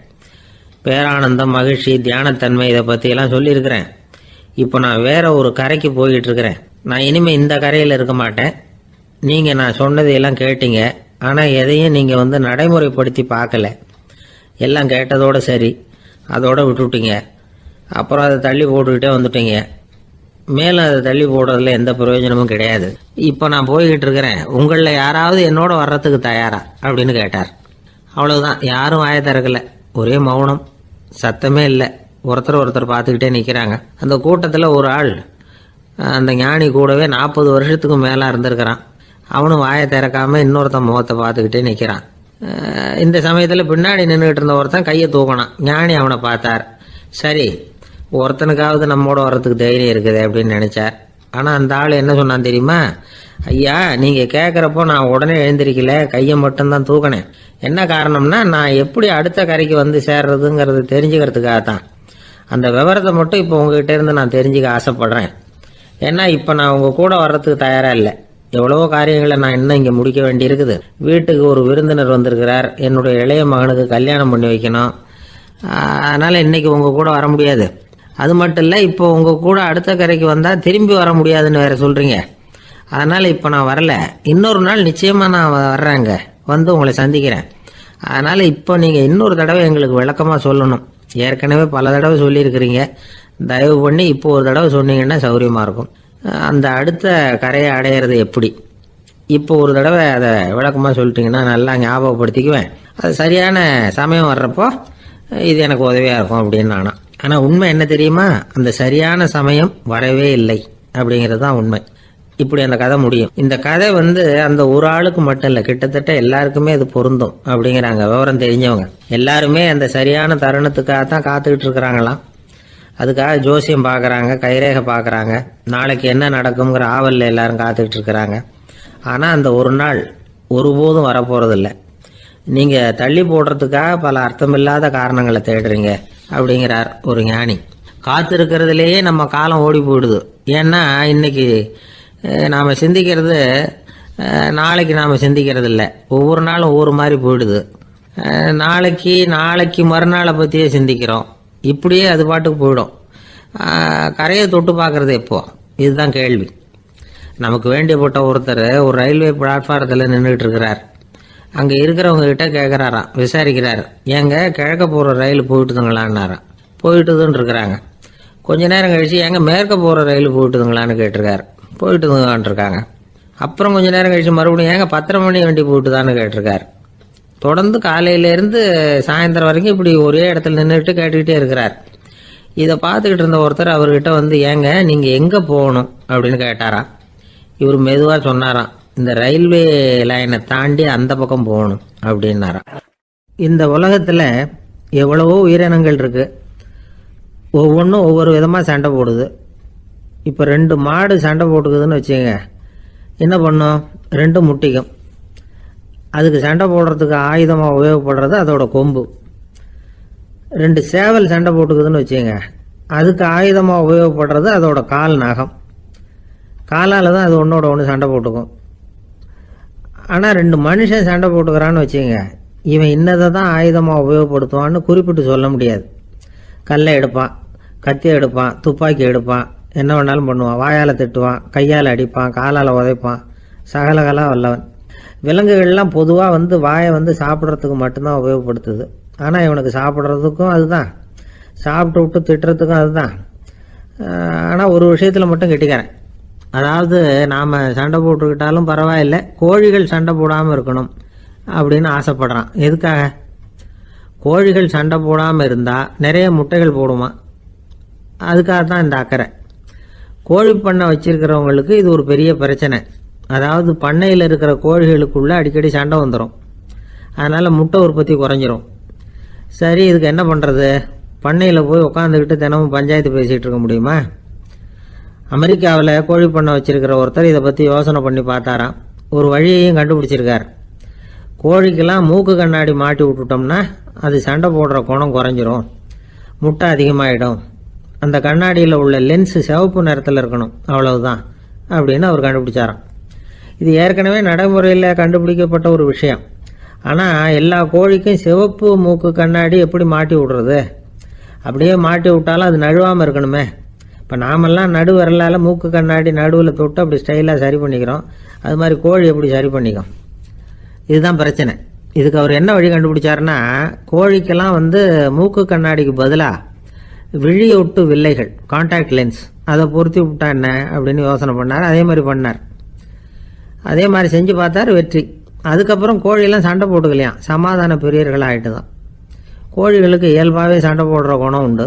B: பேரானந்தம், மகிழ்ச்சி, தியானத்தன்மை இதை பற்றியெல்லாம் சொல்லியிருக்கிறேன். இப்போ நான் வேற ஒரு கரைக்கு போய்கிட்டு இருக்கிறேன். நான் இனிமேல் இந்த கரையில் இருக்க மாட்டேன். நீங்கள் நான் சொன்னதையெல்லாம் கேட்டீங்க, ஆனால் எதையும் நீங்கள் நடைமுறைப்படுத்தி பார்க்கல. எல்லாம் கேட்டதோடு சரி, அதோடு விட்டுவிட்டீங்க. அப்புறம் அதை தள்ளி போட்டுக்கிட்டே வந்துட்டீங்க. மேலும் அதை தள்ளி போடுறதுல எந்த பிரயோஜனமும் கிடையாது. இப்போ நான் போய்கிட்டு இருக்கிறேன். உங்களில் யாராவது என்னோட வர்றதுக்கு தயாரா அப்படின்னு கேட்டார். அவ்வளவுதான். யாரும் வாயை திறக்கலை. ஒரே மௌனம், சத்தமே இல்லை. ஒருத்தர் பார்த்துக்கிட்டே நிற்கிறாங்க. அந்த கூட்டத்தில் ஒரு ஆள் அந்த ஞானி கூடவே 40 வருஷத்துக்கு மேலே இருந்திருக்கிறான். அவனும் வாயை திறக்காமல் இன்னொருத்தன் முகத்தை பார்த்துக்கிட்டே நிற்கிறான். இந்த சமயத்தில் பின்னாடி நின்றுக்கிட்டு இருந்த ஒருத்தன் கையை தூக்கினான். ஞானி அவனை பார்த்தார். சரி, ஒருத்தனுக்காவது நம்மோட வர்றதுக்கு தைரியம் இருக்குது அப்படின்னு நினைச்சார். ஆனால் அந்த ஆள் என்ன சொன்னான் தெரியுமா? ஐயா, நீங்கள் கேட்குறப்போ நான் உடனே எழுந்திருக்கல, கையை மட்டும்தான் தூக்கினேன். என்ன காரணம்னா, நான் எப்படி அடுத்த கரைக்கு சேர்றதுங்கிறது தெரிஞ்சுக்கிறதுக்காக தான். அந்த விவரத்தை மட்டும் இப்போ உங்ககிட்ட இருந்து நான் தெரிஞ்சுக்க ஆசைப்படுறேன். ஏன்னா இப்போ நான் உங்கள் கூட வர்றதுக்கு தயாராக இல்லை. எவ்வளவோ காரியங்களை நான் இன்னும் இங்கே முடிக்க வேண்டி இருக்குது. வீட்டுக்கு ஒரு விருந்தினர் வந்திருக்கிறார். என்னுடைய இளைய மகனுக்கு கல்யாணம் பண்ணி வைக்கணும். அதனால் இன்னைக்கு உங்கள் கூட வர முடியாது. அது மட்டும் இல்லை, இப்போ உங்கள் கூட அடுத்த கரைக்கு வந்தால் திரும்பி வர முடியாதுன்னு வேற சொல்கிறீங்க. அதனால் இப்போ நான் வரல. இன்னொரு நாள் நிச்சயமாக நான் வர்றேங்க, உங்களை சந்திக்கிறேன். அதனால் இப்போ நீங்கள் இன்னொரு தடவை எங்களுக்கு விளக்கமாக சொல்லணும். ஏற்கனவே பல தடவை சொல்லியிருக்கிறீங்க. தயவு பண்ணி இப்போ ஒரு தடவை சொன்னீங்கன்னா சௌரியமாக இருக்கும். அந்த அடுத்த கரையை அடையிறது எப்படி? இப்போ ஒரு தடவை அதை விளக்கமாக சொல்லிட்டீங்கன்னா நல்லா ஞாபகப்படுத்திக்குவேன். அது சரியான சமயம் வர்றப்போ இது எனக்கு உதவியாக இருக்கும் அப்படின்னு நானா. ஆனால் உண்மை என்ன தெரியுமா? அந்த சரியான சமயம் வரவே இல்லை அப்படிங்கிறது தான் உண்மை. இப்படி அந்த கதை முடியும். இந்த கதை அந்த ஒரு ஆளுக்கு மட்டும் இல்லை, கிட்டத்தட்ட எல்லாருக்குமே இது பொருந்தும் அப்படிங்கிறாங்க விவரம் தெரிஞ்சவங்க. எல்லாருமே அந்த சரியான தருணத்துக்காக தான் காத்துக்கிட்டு இருக்கிறாங்களாம். அதுக்காக ஜோசியம் பார்க்குறாங்க, கைரேகை பார்க்குறாங்க, நாளைக்கு என்ன நடக்குங்கிற ஆவலில் எல்லாரும் காத்துக்கிட்டு இருக்கிறாங்க. ஆனால் அந்த ஒரு நாள் ஒருபோதும் வரப்போகிறதில்ல. நீங்கள் தள்ளி போடுறதுக்காக பல அர்த்தமில்லாத காரணங்களை தேடுறீங்க அப்படிங்கிறார் ஒரு ஞானி. காத்திருக்கிறதுலேயே நம்ம காலம் ஓடி போயிடுது. ஏன்னா இன்னைக்கு நாம் சிந்திக்கிறது நாளைக்கு நாம் சிந்திக்கிறது இல்லை. ஒவ்வொரு நாளும் ஒவ்வொரு மாதிரி போயிடுது. நாளைக்கு மறுநாளை பற்றியே சிந்திக்கிறோம். இப்படியே அது பாட்டுக்கு போயிடும். கரையை தொட்டு பார்க்குறது எப்போ? இதுதான் கேள்வி. நமக்கு வேண்டியப்பட்ட ஒருத்தர் ஒரு ரயில்வே பிளாட்ஃபாரத்தில் நின்றுட்டு இருக்கிறார். அங்கே இருக்கிறவங்க கிட்ட கேட்குறாராம், விசாரிக்கிறார், ஏங்க கிழக்க போகிற ரயில் போயிட்டுதுங்களான்னாராம். போயிட்டுதுன்னு இருக்கிறாங்க. கொஞ்ச நேரம் கழிச்சு ஏங்க மேற்க போகிற ரயில் போயிட்டுதுங்களான்னு கேட்டிருக்காரு. போயிட்டுதுங்களான் இருக்காங்க. அப்புறம் கொஞ்ச நேரம் கழிச்சு மறுபடியும் ஏங்க 10:30 மணி வண்டி போயிட்டுதான்னு கேட்டிருக்காரு. தொடர்ந்து காலையிலேருந்து சாயந்தரம் வரைக்கும் இப்படி ஒரே இடத்துல நின்றுட்டு கேட்டுக்கிட்டே இருக்கிறார். இதை பார்த்துக்கிட்டு இருந்த ஒருத்தர் அவர்கிட்ட வந்து, ஏங்க நீங்கள் எங்கே போகணும் அப்படின்னு கேட்டாராம். இவர் மெதுவாக சொன்னாராம், இந்த ரயில்வே லைனை தாண்டி அந்த பக்கம் போகணும் அப்படின்னாராம். இந்த உலகத்தில் எவ்வளவோ உயிரினங்கள் இருக்குது. ஒவ்வொன்றும் ஒவ்வொரு விதமாக சண்டை போடுது. இப்போ 2 மாடு சண்டை போட்டுக்குதுன்னு வச்சுங்க, என்ன பண்ணும்? 2 முட்டிக்கும். அதுக்கு சண்டை போடுறதுக்கு ஆயுதமாக உபயோகப்படுறது அதோட கொம்பு. 2 சேவல் சண்டை போட்டுக்குதுன்னு வச்சுங்க, அதுக்கு ஆயுதமாக உபயோகப்படுறது அதோட கால் நகம். காலால் தான் அது ஒன்றோட ஒன்று சண்டை போட்டுக்கும். ஆனால் 2 மனுஷன் சண்டை போட்டுக்கிறான்னு வச்சுங்க, இவன் இன்னதை தான் ஆயுதமாக உபயோகப்படுத்துவான்னு குறிப்பிட்டு சொல்ல முடியாது. கல்லை எடுப்பான், கத்தி எடுப்பான், துப்பாக்கி எடுப்பான், என்ன வேணாலும் பண்ணுவான். வாயால் திட்டுவான், கையால் அடிப்பான், காலால் உதைப்பான், சகலகலா வல்லவன். விலங்குகள்லாம் பொதுவாக வாயை சாப்பிட்றதுக்கு மட்டும்தான் உபயோகப்படுத்துது. ஆனால் இவனுக்கு சாப்பிட்றதுக்கும் அதுதான், சாப்பிட்டு விட்டு திட்டுறதுக்கும் அதுதான். ஆனால் ஒரு விஷயத்தில் மட்டும் கெட்டிக்கிறேன். அதாவது நாம் சண்டை போட்டுக்கிட்டாலும் பரவாயில்லை, கோழிகள் சண்டை போடாமல் இருக்கணும் அப்படின்னு ஆசைப்படுறான். எதுக்காக? கோழிகள் சண்டை போடாமல் இருந்தால் நிறைய முட்டைகள் போடுமா, அதுக்காக தான் இந்த அக்கறை. கோழி பண்ணை வச்சிருக்கிறவங்களுக்கு இது ஒரு பெரிய பிரச்சனை. அதாவது பண்ணையில் இருக்கிற கோழிகளுக்குள்ளே அடிக்கடி சண்டை வந்துடும். அதனால் முட்டை உற்பத்தி குறைஞ்சிரும். சரி, இதுக்கு என்ன பண்ணுறது? பண்ணையில் போய் உட்காந்துக்கிட்டு தினமும் பஞ்சாயத்து பேசிகிட்டு இருக்க முடியுமா? அமெரிக்காவில் கோழி பண்ணை வச்சிருக்கிற ஒருத்தர் இதை பற்றி யோசனை பண்ணி பார்த்தாராம். ஒரு வழியையும் கண்டுபிடிச்சிருக்கார். கோழிக்கெல்லாம் மூக்கு கண்ணாடி மாட்டி விட்டுட்டோம்னா அது சண்டை போடுற குணம் குறைஞ்சிரும், முட்டை அதிகமாகிடும். அந்த கண்ணாடியில் உள்ள லென்ஸு சிவப்பு நிறத்தில் இருக்கணும், அவ்வளவுதான் அப்படின்னு அவர் கண்டுபிடிச்சாராம். இது ஏற்கனவே நடைமுறையில் கண்டுபிடிக்கப்பட்ட ஒரு விஷயம். ஆனால் எல்லா கோழிக்கும் சிவப்பு மூக்கு கண்ணாடி எப்படி மாட்டி விடுறது? அப்படியே மாட்டி விட்டாலும் அது நழுவாமல் இருக்கணுமே. இப்போ நாமெல்லாம் நடு வரலால் மூக்கு கண்ணாடி நடுவில் தொட்டு அப்படி ஸ்டைலாக சரி பண்ணிக்கிறோம். அது மாதிரி கோழி எப்படி சரி பண்ணிக்கும்? இதுதான் பிரச்சனை. இதுக்கு அவர் என்ன வழி கண்டுபிடிச்சாருன்னா, கோழிக்கெல்லாம் மூக்கு கண்ணாடிக்கு பதிலாக விழியொட்டு வில்லைகள், கான்டாக்ட் லென்ஸ், அதை பொருத்தி விட்டா என்ன அப்படின்னு யோசனை பண்ணார். அதே மாதிரி பண்ணார். அதே மாதிரி செஞ்சு பார்த்தார், வெற்றி. அதுக்கப்புறம் கோழியெல்லாம் சண்டை போட்டுக்கலையாம், சமாதான பிரியர்களாக ஆகிட்டு தான். கோழிகளுக்கு இயல்பாகவே சண்டை போடுற குணம் உண்டு.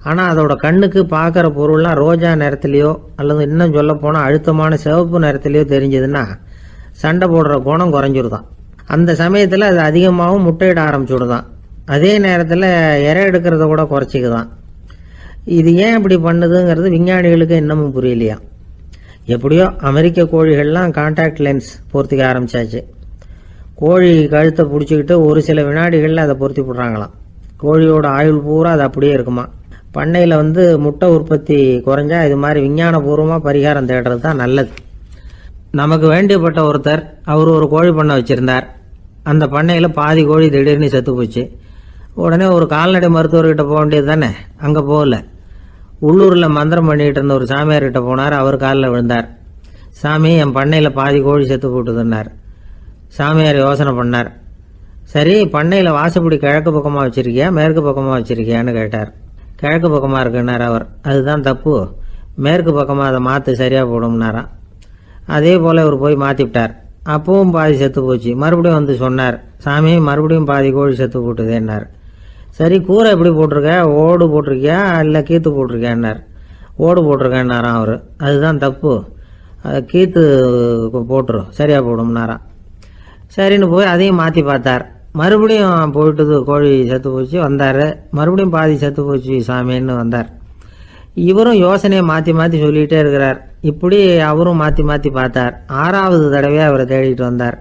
B: ஆனால் அதோட கண்ணுக்கு பார்க்குற பொருள்லாம் ரோஜா நிறத்துலையோ அல்லது இன்னும் சொல்ல போனால் அழுத்தமான சிவப்பு நிறத்துலையோ தெரிஞ்சதுன்னா சண்டை போடுற குணம் குறைஞ்சிருதான். அந்த சமயத்தில் அது அதிகமாகவும் முட்டையிட ஆரம்பிச்சுடுதான். அதே நேரத்தில் இறை எடுக்கிறத கூட குறைச்சிக்குதான். இது ஏன் இப்படி பண்ணுதுங்கிறது விஞ்ஞானிகளுக்கு இன்னமும் புரியலையா. எப்படியோ அமெரிக்க கோழிகள்லாம் கான்டாக்ட் லென்ஸ் பொருத்திக்க ஆரம்பித்தாச்சு. கோழி கழுத்தை பிடிச்சிக்கிட்டு ஒரு சில வினாடிகளில் அதை பொருத்தி விட்றாங்களாம். கோழியோட ஆயுள் பூரா அது அப்படியே இருக்குமா. பண்ணையில் முட்டை உற்பத்தி குறைஞ்சா இது மாதிரி விஞ்ஞானபூர்வமாக பரிகாரம் தேடுறது தான் நல்லது. நமக்கு வேண்டியப்பட்ட ஒருத்தர், அவர் ஒரு கோழி பண்ணை வச்சுருந்தார். அந்த பண்ணையில் பாதி கோழி திடீர்னு செத்து போச்சு. உடனே ஒரு கால்நடை மருத்துவர்கிட்ட போக வேண்டியது தானே. அங்கே போகல. உள்ளூரில் மந்திரம் பண்ணிகிட்டு இருந்த ஒரு சாமியார்கிட்ட போனார். அவர் காலில் விழுந்தார். சாமி, என் பண்ணையில் பாதி கோழி செத்து போட்டுதுன்னார். சாமியார் யோசனை பண்ணார். சரி, பண்ணையில் வாசப்படி கிழக்கு பக்கமாக வச்சுருக்கியா மேற்கு பக்கமாக வச்சுருக்கியான்னு கேட்டார். கிழக்கு பக்கமாக இருக்குன்னார் அவர். அதுதான் தப்பு, மேற்கு பக்கமாக அதை மாற்று, சரியாக போடும்னாராம். அதே போல் அவர் போய் மாற்றிவிட்டார். அப்பவும் பாதி செத்து போச்சு. மறுபடியும் சொன்னார், சாமி மறுபடியும் பாதி கோழி செத்து போட்டுதேன்னார். சரி, கூரை எப்படி போட்டிருக்க? ஓடு போட்டிருக்கியா இல்லை கீத்து போட்டிருக்கியான்னார். ஓடு போட்டிருக்கேன்னாராம் அவர். அதுதான் தப்பு, கீத்து போட்டுரும், சரியாக போடும்னாராம். சரின்னு போய் அதையும் மாற்றி பார்த்தார். மறுபடியும் போயிட்டுது, கோழி செத்து போச்சு. வந்தார். மறுபடியும் பாதி செத்து போச்சு சாமின்னு வந்தார். இவரும் யோசனையை மாற்றி மாற்றி சொல்லிகிட்டே இருக்கிறார். இப்படி அவரும் மாற்றி மாற்றி பார்த்தார். 6வது தடவையாக அவரை தேடிட்டு வந்தார்.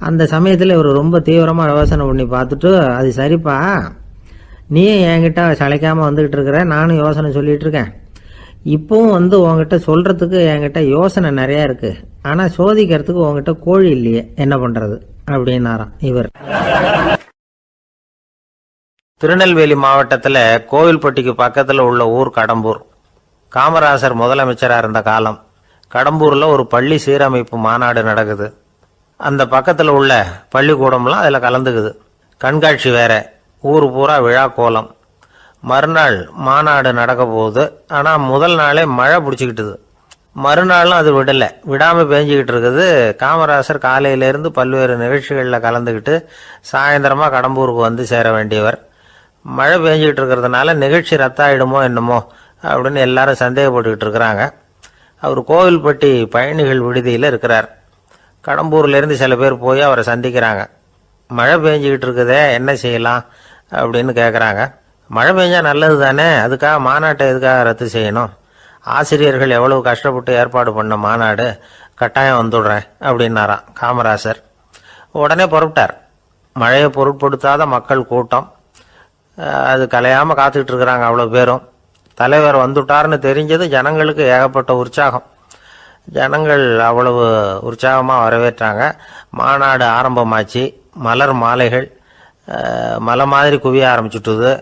B: அந்த சமயத்தில் இவர் ரொம்ப தீவிரமாக யோசனை பண்ணி பார்த்துட்டு, அது சரிப்பா, நீயும் என்கிட்ட சளைக்காமல் வந்துக்கிட்டு இருக்கிற, நானும் யோசனை சொல்லிகிட்டு இருக்கேன். இப்போவும் உங்ககிட்ட சொல்கிறதுக்கு என்கிட்ட யோசனை நிறையா இருக்குது, ஆனால் சோதிக்கிறதுக்கு உங்ககிட்ட கோழி இல்லையே, என்ன பண்ணுறது அப்படின்னாராம் இவர்.
A: திருநெல்வேலி மாவட்டத்தில் கோவில்பட்டிக்கு பக்கத்தில் உள்ள ஊர் கடம்பூர். காமராசர் முதலமைச்சராக இருந்த காலம். கடம்பூரில் ஒரு பள்ளி சீரமைப்பு மாநாடு நடக்குது. அந்த பக்கத்தில் உள்ள பள்ளிக்கூடம்லாம் அதில் கலந்துக்குது. கண்காட்சி வேற, ஊர் பூரா விழா கோலம். மறுநாள் மாநாடு நடக்க போகுது. ஆனால் முதல் நாளே மழை பிடிச்சிக்கிட்டுது. மறுநாளும் அது விடாமல் பேஞ்சிக்கிட்டு இருக்குது. காமராசர் காலையிலேருந்து பல்வேறு நிகழ்ச்சிகளில் கலந்துக்கிட்டு சாயந்தரமாக கடம்பூருக்கு வந்து சேர வேண்டியவர். மழை பேஞ்சிக்கிட்டு இருக்கிறதுனால நிகழ்ச்சி ரத்தாயிடுமோ என்னமோ அப்படின்னு எல்லாரும் சந்தேகப்பட்டுக்கிட்டு இருக்கிறாங்க. அவர் கோவில்பட்டி பயணிகள் விடுதியில் இருக்கிறார். கடம்பூர்லேருந்து சில பேர் போய் அவரை சந்திக்கிறாங்க. மழை பெஞ்சிக்கிட்டு இருக்குதே, என்ன செய்யலாம் அப்படின்னு கேட்குறாங்க. மழை பெஞ்சா நல்லது தானே, அதுக்காக மாநாட்டை எதுக்காக ரத்து செய்யணும்? ஆசிரியர்கள் எவ்வளவு கஷ்டப்பட்டு ஏற்பாடு பண்ண மாநாடு, கட்டாயம் வந்துடுறேன் அப்படின்னாராம் காமராசர். உடனே புறப்பட்டார். மழையை பொருட்படுத்தாத மக்கள் கூட்டம். அது கலையாமல் காத்துக்கிட்டு இருக்கிறாங்க அவ்வளோ பேரும். தலைவர் வந்துட்டார்னு தெரிஞ்சது ஜனங்களுக்கு ஏகப்பட்ட உற்சாகம். ஜனங்கள் அவ்வளவு உற்சாகமாக வரவேற்றாங்க. மாநாடு ஆரம்பமாச்சு. மலர் மாலைகள் மலை மாதிரி குவிய ஆரம்பிச்சுட்டுது.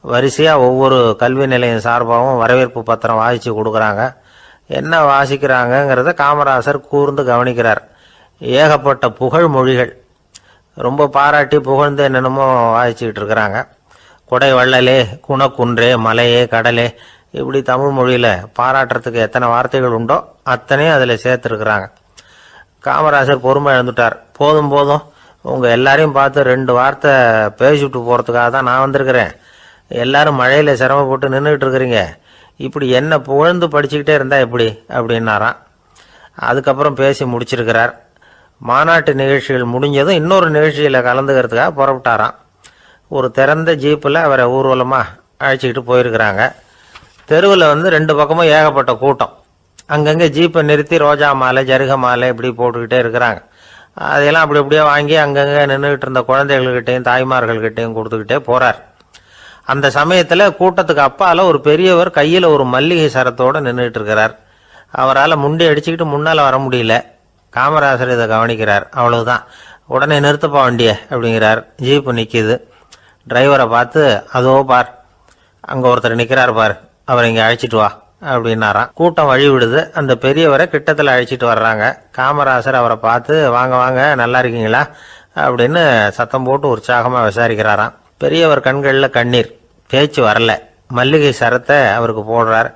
A: வரிசையாக ஒவ்வொரு கல்வி நிலையம் சார்பாகவும் வரவேற்பு பத்திரம் வாசித்து கொடுக்குறாங்க. என்ன வாசிக்கிறாங்கங்கிறத காமராசர் கூர்ந்து கவனிக்கிறார். ஏகப்பட்ட புகழ் மொழிகள், ரொம்ப பாராட்டி புகழ்ந்து என்னென்னமோ வாசிச்சுக்கிட்டு இருக்கிறாங்க. கொடை வள்ளலே, குணக்குன்றே, மலையே, கடலே, இப்படி தமிழ் மொழியில் பாராட்டுறதுக்கு எத்தனை வார்த்தைகள் உண்டோ அத்தனையும் அதில் சேர்த்துருக்குறாங்க. காமராசர் பொறுமை இழந்துட்டார். போதும் போதும், உங்கள் எல்லாரையும் பார்த்து 2 வார்த்தை பேசிவிட்டு போகிறதுக்காக தான் நான் வந்திருக்கிறேன். எல்லாரும் மழையில் சிரமப்பட்டு நின்றுக்கிட்டு இருக்கிறீங்க, இப்படி என்ன புகழ்ந்து படிச்சுக்கிட்டே இருந்தால் எப்படி அப்படின்னாராம். அதுக்கப்புறம் பேசி முடிச்சிருக்கிறார். மாநாட்டு நிகழ்ச்சிகள் முடிஞ்சதும் இன்னொரு நிகழ்ச்சியில் கலந்துக்கிறதுக்காக புறப்பட்டாராம். ஒரு திறந்த ஜீப்பில் அவரை ஊர்வலமாக அழைச்சிக்கிட்டு போயிருக்கிறாங்க. தெருவில் 2 பக்கமும் ஏகப்பட்ட கூட்டம். அங்கங்கே ஜீப்பை நிறுத்தி ரோஜா மாலை, ஜருக மாலை இப்படி போட்டுக்கிட்டே இருக்கிறாங்க. அதையெல்லாம் அப்படி அப்படியே வாங்கி அங்கங்கே நின்றுக்கிட்டு இருந்த குழந்தைகள்கிட்டையும் தாய்மார்கள்கிட்டையும் கொடுத்துக்கிட்டே போகிறார். அந்த சமயத்தில் கூட்டத்துக்கு அப்பால் ஒரு பெரியவர் கையில் ஒரு மல்லிகை சரத்தோடு நின்றுட்டு இருக்கிறார். அவரால் முண்டி அடிச்சுக்கிட்டு முன்னால் வர முடியல. காமராசர் இதை கவனிக்கிறார். அவ்வளவுதான், உடனே நிறுத்தப்பா வண்டிய அப்படிங்கிறார். ஜீப்பு நிற்கிது. டிரைவரை பார்த்து, அதோ பார், அங்கே ஒருத்தர் நிற்கிறார் பார், அவரை இங்கே அழைச்சிட்டு வா அப்படின்னாராம். கூட்டம் வழி விடுது. அந்த பெரியவரை கிட்டத்தில் அழைச்சிட்டு வர்றாங்க. காமராசர் அவரை பார்த்து, வாங்க வாங்க, நல்லா இருக்கீங்களா அப்படின்னு சத்தம் போட்டு உற்சாகமாக விசாரிக்கிறாராம். பெரியவர் கண்களில் கண்ணீர், பேச்சு வரல. மல்லிகை சரத்தை அவருக்கு போடுறார்.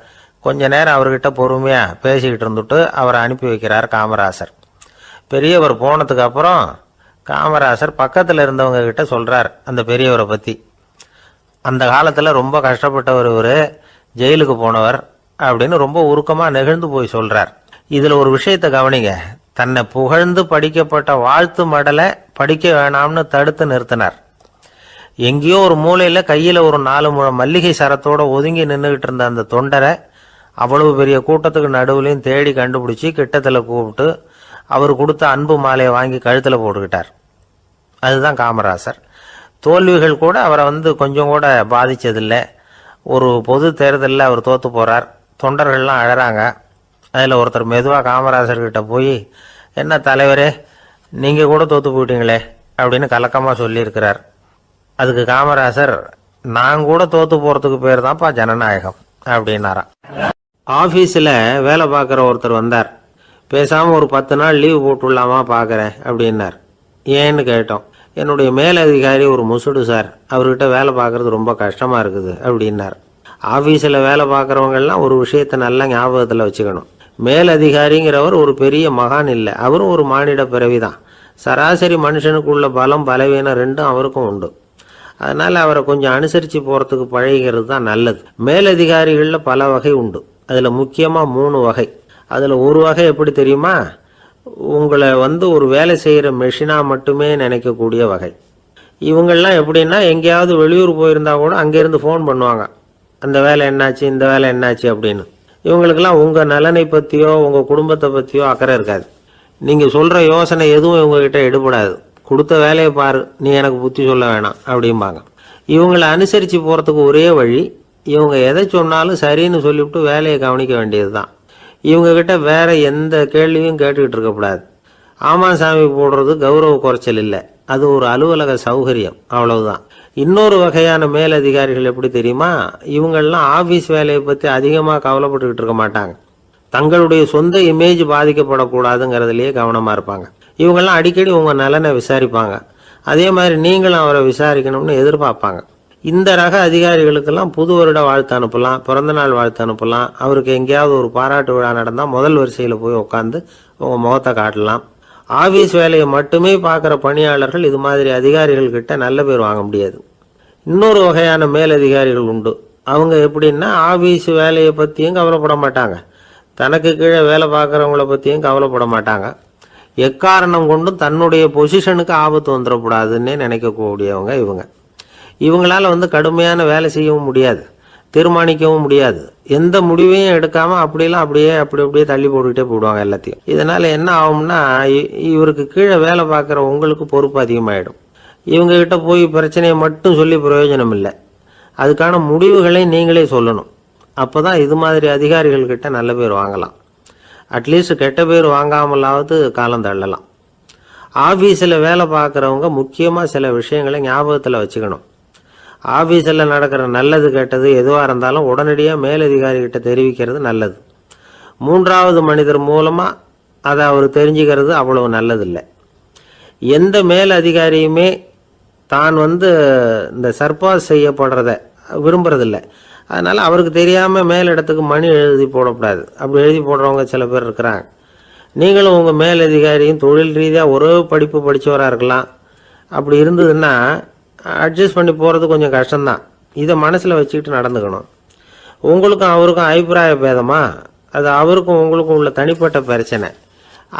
A: கொஞ்ச நேரம் அவர்கிட்ட பொறுமையாக பேசிக்கிட்டு இருந்துட்டு அவரை அனுப்பி வைக்கிறார் காமராசர். பெரியவர் போனதுக்கு அப்புறம் காமராசர் பக்கத்தில் இருந்தவங்க கிட்ட சொல்கிறார் அந்த பெரியவரை பற்றி. அந்த காலத்தில் ரொம்ப கஷ்டப்பட்டவர் இவர், ஜெயிலுக்கு போனவர் அப்படின்னு ரொம்ப உருக்கமாக நெகிழ்ந்து போய் சொல்கிறார். இதில் ஒரு விஷயத்தை கவனிங்க. தன்னை புகழ்ந்து படிக்கப்பட்ட வாழ்த்து மடலை படிக்க வேணாம்னு தடுத்து நிறுத்தினார். எங்கேயோ ஒரு மூலையில் கையில் ஒரு 4 முழம் மல்லிகை சரத்தோடு ஒதுங்கி நின்றுக்கிட்டு இருந்த அந்த தொண்டரை அவ்வளவு பெரிய கூட்டத்துக்கு நடுவுலையும் தேடி கண்டுபிடிச்சி கிட்டத்தில் கூப்பிட்டு அவர் கொடுத்த அன்பு மாலையை வாங்கி கழுத்தில் போட்டுக்கிட்டார். அதுதான் காமராசர். தோல்விகள் கூட அவரை கொஞ்சம் கூட பாதித்ததில்லை. ஒரு பொது தேர்தலில் அவர் தோற்று போகிறார். தொண்டர்கள்லாம் அழறாங்க. அதில் ஒருத்தர் மெதுவாக காமராசர்கிட்ட போய், என்ன தலைவரே, நீங்கள் கூட தோற்று போயிட்டீங்களே அப்படின்னு கலக்கமாக சொல்லியிருக்கிறார். அதுக்கு காமராசர், நான் கூட தோற்று போகிறதுக்கு பேர் தான்ப்பா ஜனநாயகம் அப்படின்னாராம். ஆஃபீஸில் வேலை பார்க்குற ஒருத்தர் வந்தார். பேசாமல் ஒரு 10 நாள் லீவு போட்டுடலாமா பார்க்குறேன் அப்படின்னார். ஏன்னு கேட்டோம். என்னுடைய மேலதிகாரி ஒரு முசுடு சார், அவர்கிட்ட வேலை பார்க்குறது ரொம்ப கஷ்டமாக இருக்குது அப்படின்னார். ஆஃபீஸில் வேலை பார்க்குறவங்கெல்லாம் ஒரு விஷயத்தை நல்லா ஞாபகத்தில் வச்சுக்கணும். மேலதிகாரிங்கிறவர் ஒரு பெரிய மகான் இல்லை, அவரும் ஒரு மானிட பிறவி தான். சராசரி மனுஷனுக்குள்ள பலம் பலவீனம் 2ம் அவருக்கும் உண்டு. அதனால் அவரை கொஞ்சம் அனுசரித்து போகிறதுக்கு பழகிறது தான் நல்லது. மேலதிகாரிகளில் பல வகை உண்டு. அதில் முக்கியமாக 3 வகை. அதில் ஒரு வகை எப்படி தெரியுமா? உங்களை ஒரு வேலை செய்கிற மெஷினாக மட்டுமே நினைக்கக்கூடிய வகை. இவங்கெல்லாம் எப்படின்னா, எங்கேயாவது வெளியூர் போயிருந்தா கூட அங்கேருந்து ஃபோன் பண்ணுவாங்க, அந்த வேலை என்னாச்சு, இந்த வேலை என்னாச்சு அப்படின்னு. இவங்களுக்கெல்லாம் உங்கள் நலனை பற்றியோ உங்கள் குடும்பத்தை பற்றியோ அக்கறை இருக்காது. நீங்கள் சொல்கிற யோசனை எதுவும் இவங்ககிட்ட எடுபடாது.
B: கொடுத்த வேலையை பாரு, நீ எனக்கு புத்தி சொல்ல வேணாம் அப்படிம்பாங்க. இவங்களை அனுசரித்து போகிறதுக்கு ஒரே வழி, இவங்க எதை சொன்னாலும் சரின்னு சொல்லிவிட்டு வேலையை கவனிக்க வேண்டியது தான். இவங்ககிட்ட வேற எந்த கேள்வியும் கேட்டுக்கிட்டு இருக்கக்கூடாது. ஆமாம் சாமி போடுறது கௌரவ குறைச்சல் இல்லை, அது ஒரு அலுவலக சௌகரியம், அவ்வளவுதான். இன்னொரு வகையான மேலதிகாரிகள் எப்படி தெரியுமா? இவங்கெல்லாம் ஆபீஸ் வேலையை பற்றி அதிகமாக கவலைப்பட்டுக்கிட்டு இருக்க மாட்டாங்க. தங்களுடைய சொந்த இமேஜ் பாதிக்கப்படக்கூடாதுங்கிறதுலையே கவனமாக இருப்பாங்க. இவங்கெல்லாம் அடிக்கடி உங்கள் நலனை விசாரிப்பாங்க. அதே மாதிரி நீங்களும் அவரை விசாரிக்கணும்னு எதிர்பார்ப்பாங்க. இந்த ரக அதிகாரிகளுக்கெல்லாம் புது வருட வாழ்த்து அனுப்பலாம், பிறந்தநாள் வாழ்த்து அனுப்பலாம். அவருக்கு எங்கேயாவது ஒரு பாராட்டு விழா நடந்தால் முதல் வரிசையில் போய் உட்காந்து உங்கள் முகத்தை காட்டலாம். ஆபீஸ் வேலையை மட்டுமே பார்க்குற பணியாளர்கள் இது மாதிரி அதிகாரிகள் கிட்ட நல்ல பேர் வாங்க முடியாது. இன்னொரு வகையான மேலதிகாரிகள் உண்டு. அவங்க எப்படின்னா, ஆபீஸ் வேலையை பற்றியும் கவலைப்பட மாட்டாங்க, தனக்கு கீழே வேலை பார்க்குறவங்கள பற்றியும் கவலைப்பட மாட்டாங்க. எக்காரணம் கொண்டும் தன்னுடைய பொசிஷனுக்கு ஆபத்து வந்துடக்கூடாதுன்னே நினைக்கக்கூடியவங்க இவங்க. இவங்களால கடுமையான வேலை செய்யவும் முடியாது, தீர்மானிக்கவும் முடியாது. எந்த முடிவையும் எடுக்காம அப்படியே தள்ளி போட்டுக்கிட்டே போடுவாங்க எல்லாத்தையும். இதனால என்ன ஆகும்னா, இவருக்கு கீழே வேலை பார்க்குற உங்களுக்கு பொறுப்பு அதிகமாயிடும். இவங்க கிட்ட போய் பிரச்சனையை மட்டும் சொல்லி பிரயோஜனம் இல்லை, அதுக்கான முடிவுகளை நீங்களே சொல்லணும். அப்போதான் இது மாதிரி அதிகாரிகள் கிட்ட நல்ல பேர் வாங்கலாம். அட்லீஸ்ட் கெட்ட பேர் வாங்காமலாவது காலம் தள்ளலாம். ஆபீஸில் வேலை பார்க்குறவங்க முக்கியமாக சில விஷயங்களை ஞாபகத்தில் வச்சுக்கணும். ஆபீஸில் நடக்கிற நல்லது கெட்டது எதுவாக இருந்தாலும் உடனடியாக மேலதிகாரிகிட்ட தெரிவிக்கிறது நல்லது. மூன்றாவது மனிதர் மூலமாக அதை அவர் தெரிஞ்சுக்கிறது அவ்வளவு நல்லதில்லை. எந்த மேலதிகாரியுமே தான் இந்த சர்பாஸ் செய்யப்படுறத விரும்புறதில்லை. அதனால் அவருக்கு தெரியாமல் மேலிடத்துக்கு மணி எழுதி போடக்கூடாது. அப்படி எழுதி போடுறவங்க சில பேர் இருக்கிறாங்க. நீங்களும் உங்கள் மேலதிகாரியும் தொழில் ரீதியாக ஒரே படிப்பு படித்தவராக இருக்கலாம். அப்படி இருந்ததுன்னா அட்ஜஸ்ட் பண்ணி போகிறது கொஞ்சம் கஷ்டம்தான். இதை மனசில் வச்சுக்கிட்டு நடந்துக்கணும். உங்களுக்கும் அவருக்கும் அபிப்பிராய பேதமா, அது அவருக்கும் உங்களுக்கும் உள்ள தனிப்பட்ட பிரச்சனை,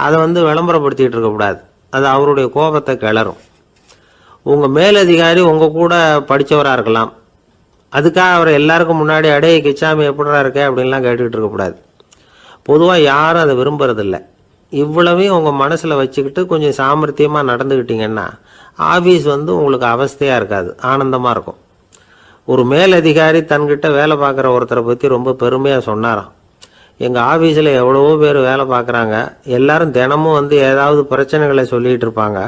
B: அதை விளம்பரப்படுத்திக்கிட்டு இருக்கக்கூடாது. அது அவருடைய கோபத்தை கிளறும். உங்கள் மேலதிகாரி உங்கள் கூட படித்தவராக இருக்கலாம், அதுக்காக அவர் எல்லாருக்கும் முன்னாடி அடைய கிச்சாமி எப்படிடா இருக்க அப்படின்லாம் கேட்டுக்கிட்டு இருக்கக்கூடாது. பொதுவாக யாரும் அதை விரும்புறதில்லை. இவ்வளவையும் உங்கள் மனசில் வச்சுக்கிட்டு கொஞ்சம் சாமர்த்தியமாக நடந்துக்கிட்டீங்கன்னா ஆபீஸ் உங்களுக்கு அவஸ்தையாக இருக்காது, ஆனந்தமாக இருக்கும். ஒரு மேலதிகாரி தன்கிட்ட வேலை பார்க்குற ஒருத்தரை பற்றி ரொம்ப பெருமையாக சொன்னாராம். எங்கள் ஆஃபீஸில் எவ்வளவோ பேர் வேலை பார்க்குறாங்க, எல்லாரும் தினமும் ஏதாவது பிரச்சனைகளை சொல்லிகிட்டு இருப்பாங்க.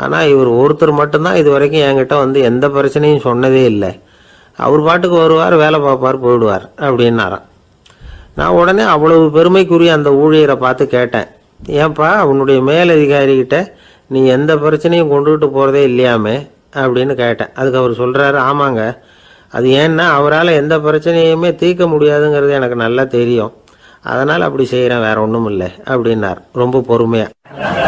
B: ஆனால் இவர் ஒருத்தர் மட்டும்தான் இது வரைக்கும் என்கிட்ட எந்த பிரச்சனையும் சொன்னதே இல்லை. அவர் பாட்டுக்கு வருவார், வேலை பார்ப்பார், போயிடுவார் அப்படின்னாராம். நான் உடனே அவ்வளவு பெருமைக்குரிய அந்த ஊழியரை பார்த்து கேட்டேன், ஏன்பா உன்னுடைய மேலதிகாரிகிட்ட நீ எந்த பிரச்சனையும் கொண்டுகிட்டு போகிறதே இல்லையாமே அப்படின்னு கேட்டேன். அதுக்கு அவர் சொல்கிறாரு, ஆமாங்க, அது ஏன்னா அவரால் எந்த பிரச்சனையுமே தீர்க்க முடியாதுங்கிறது எனக்கு நல்லா தெரியும், அதனால் அப்படி செய்கிறேன், வேற ஒன்றும் இல்லை அப்படின்னார் ரொம்ப பொறுமையாக.